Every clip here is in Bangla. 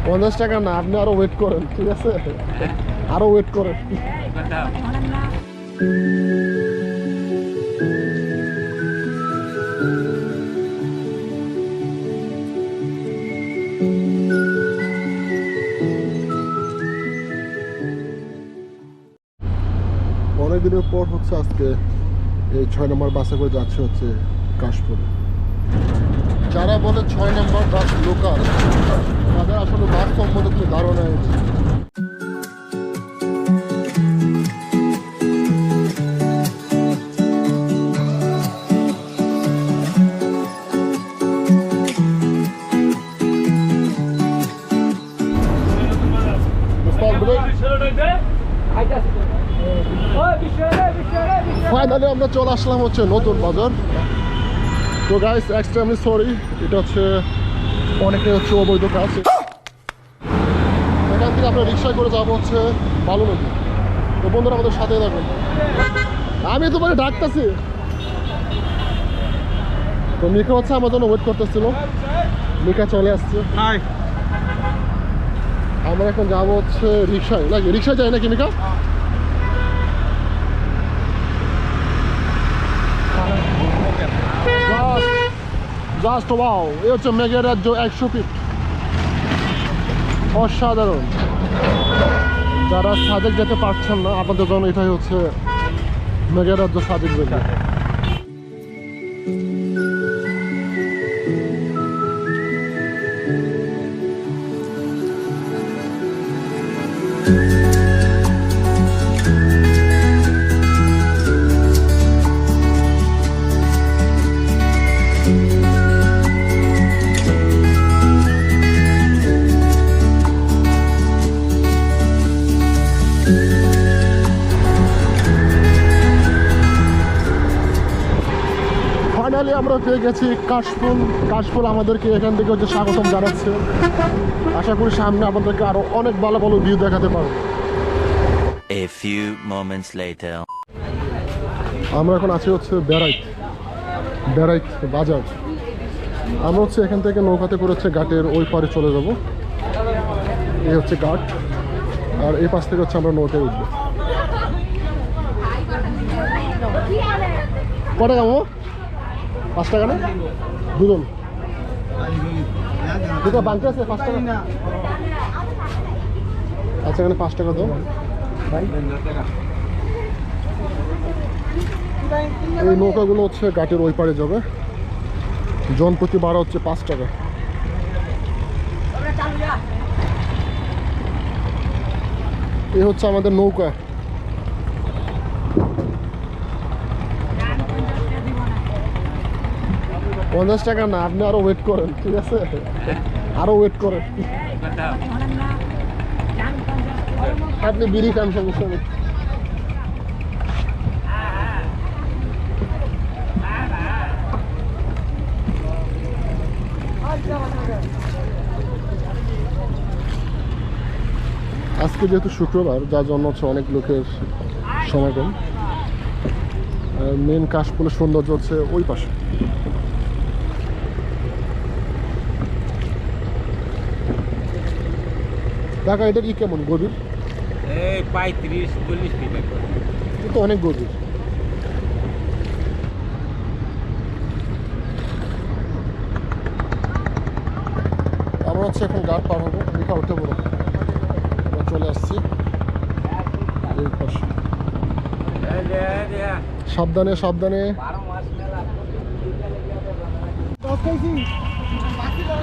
50 টাকা না, আপনি আরো ওয়েট করেন, ঠিক আছে? আরো ওয়েট করেন। অনেকদিনের পর হচ্ছে আজকে এই 6 নম্বর বাসে করে যাচ্ছে হচ্ছে কাশপুরে। যারা বলে 6 নম্বর বাস লোকাল, তাদের আসলে বাস সম্বন্ধে কোনো ধারণা নেই। ফাইনালি আমরা চলে আসলাম হচ্ছে নতুন বাজার। তো গাইস এক্সট্রিমলি সরি, এটা হচ্ছে অনেকটাই হচ্ছে অবৈধ কাজ। এখান থেকে আমরা রিক্সায় করে যাবো হচ্ছে ভালো নদী। তো বন্ধুরা আমাদের সাথে থাকুন, আমি তোমার ডাকতেছি। তো মিকা হচ্ছে আমার জন্য ওয়েট করতেছিল, মিকা চলে আসছে। আমরা এখন যাবো হচ্ছে রিক্সায়, নাকি রিক্সায় যাই নাকি মিকা? জাস্ট ওয়াও, এই হচ্ছে মেঘের রাজ্য 100 ফিট, অসাধারণ। যারা সাজেক যেতে পারছেন না, আপনাদের জন্য এটাই হচ্ছে মেঘের রাজ্য সাজেক ভ্যালি। ফাইনালি আমরা পেয়ে গেছি কাশফুল। কাশফুল আমাদেরকে এখান থেকে হচ্ছে স্বাগতম জানাচ্ছে। আশা করি সামনে আমাদেরকে আরো অনেক ভালো ভালো ভিউ দেখাতে পারবো। A few moments later. আমরা এখন আছি হচ্ছে বেড়াইত বাজার। আমরা হচ্ছে এখান থেকে নৌকাতে করে হচ্ছে ঘাটের ওই পারে চলে যাব। এই হচ্ছে ঘাট, আর এই পাশ থেকে হচ্ছে আমরা নৌকায় উঠবো। কটা যাবো? 5 টাকা না দুজন? দুটো বাংকে আছে 5 টাকা। আচ্ছা এখানে 5 টাকা দাও। এই নৌকাগুলো হচ্ছে ঘাটের ওই পারে যাবে। জনপ্রতি ভাড়া হচ্ছে 5 টাকা। এই হচ্ছে আমাদের নৌকা। $50 টাকা না, আপনি আরো ওয়েট করেন, ঠিক আছে? আরো ওয়েট করেন, আপনি বিড়ি খান সমস্যা নেই। আজকে যেহেতু শুক্রবার, যার জন্য হচ্ছে অনেক লোকের সমাগম। মেন কাশফুলের সৌন্দর্য হচ্ছে ওই পাশে। দেখা এটার কেমন গভীর? 35-40 ফিট কিন্তু অনেক গভীর। আমরা হচ্ছে এখন ঘাট পার হবো, মিকা উঠে পড়ো। আমরা চলে আসছি এই পাশে। সাবধানে সাবধানে।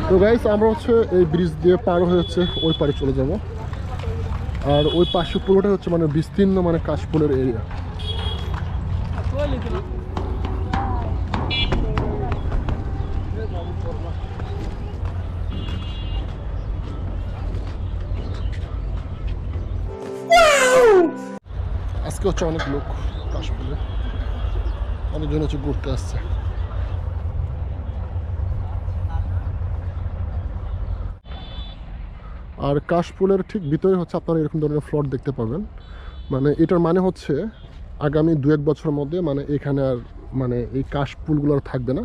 তো গাইস আমরা হচ্ছে এই ব্রিজ দিয়ে পার হয়ে হচ্ছে ওই পারে চলে যাব। আর ওই পাশে পুরোটা হচ্ছে মানে বিস্তীর্ণ মানে কাশফুলের এরিয়া। আজকে হচ্ছে অনেক লোক কাশফুলে, অনেকজন হচ্ছে ঘুরতে আসছে। আর কাশফুলের ঠিক ভিতরে হচ্ছে আপনারা এরকম ধরনের ফ্লট দেখতে পাবেন। মানে এটার মানে হচ্ছে আগামী 2-1 বছরের মধ্যে মানে এখানে আর মানে এই কাশফুলগুলো আর থাকবে না।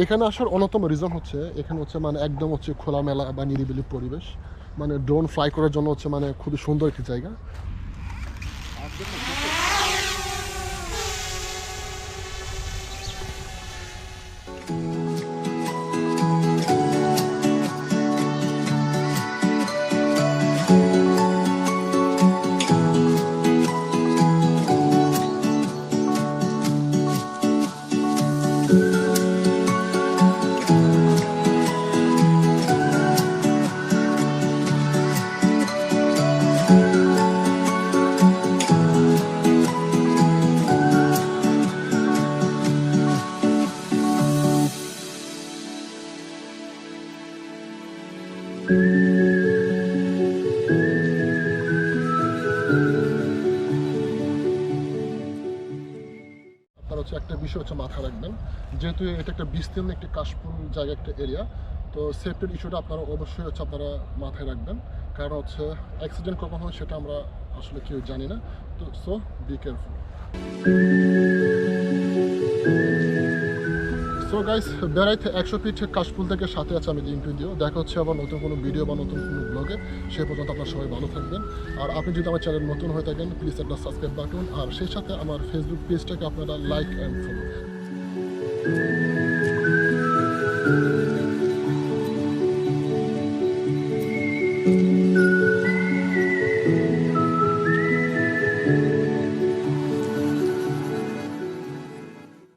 এখানে আসার অন্যতম রিজন হচ্ছে এখানে হচ্ছে মানে একদম হচ্ছে খোলামেলা বা নিরিবিলি পরিবেশ, মানে ড্রোন ফ্লাই করার জন্য হচ্ছে মানে খুবই সুন্দর একটি জায়গা। আপনার হচ্ছে একটা বিষয় হচ্ছে মাথায় রাখবেন, যেহেতু এটা একটা বিস্তীর্ণ একটি কাশফুল জায়গা, একটা এরিয়া, তো সেফটির ইস্যুটা আপনারা অবশ্যই হচ্ছে আপনারা মাথায় রাখবেন, কারণ হচ্ছে অ্যাক্সিডেন্ট কখন হয় সেটা আমরা আসলে কেউ জানি না, তো so be careful. So guys, বেড়াইতে 100 ফিট কাশফুল থেকে সাথে আছে আমি লিঙ্ক দিও। দেখা হচ্ছে আবার নতুন কোনো ভিডিও বা নতুন কোনো ব্লগে। সে পর্যন্ত আপনার সবাই ভালো থাকবেন। আর আপনি যদি আমার চ্যানেল নতুন হয়ে থাকেন, প্লিজ একটা সাবস্ক্রাইব বাটন, আর সেই সাথে আমার ফেসবুক পেজটাকে আপনারা লাইক অ্যান্ড ফলো।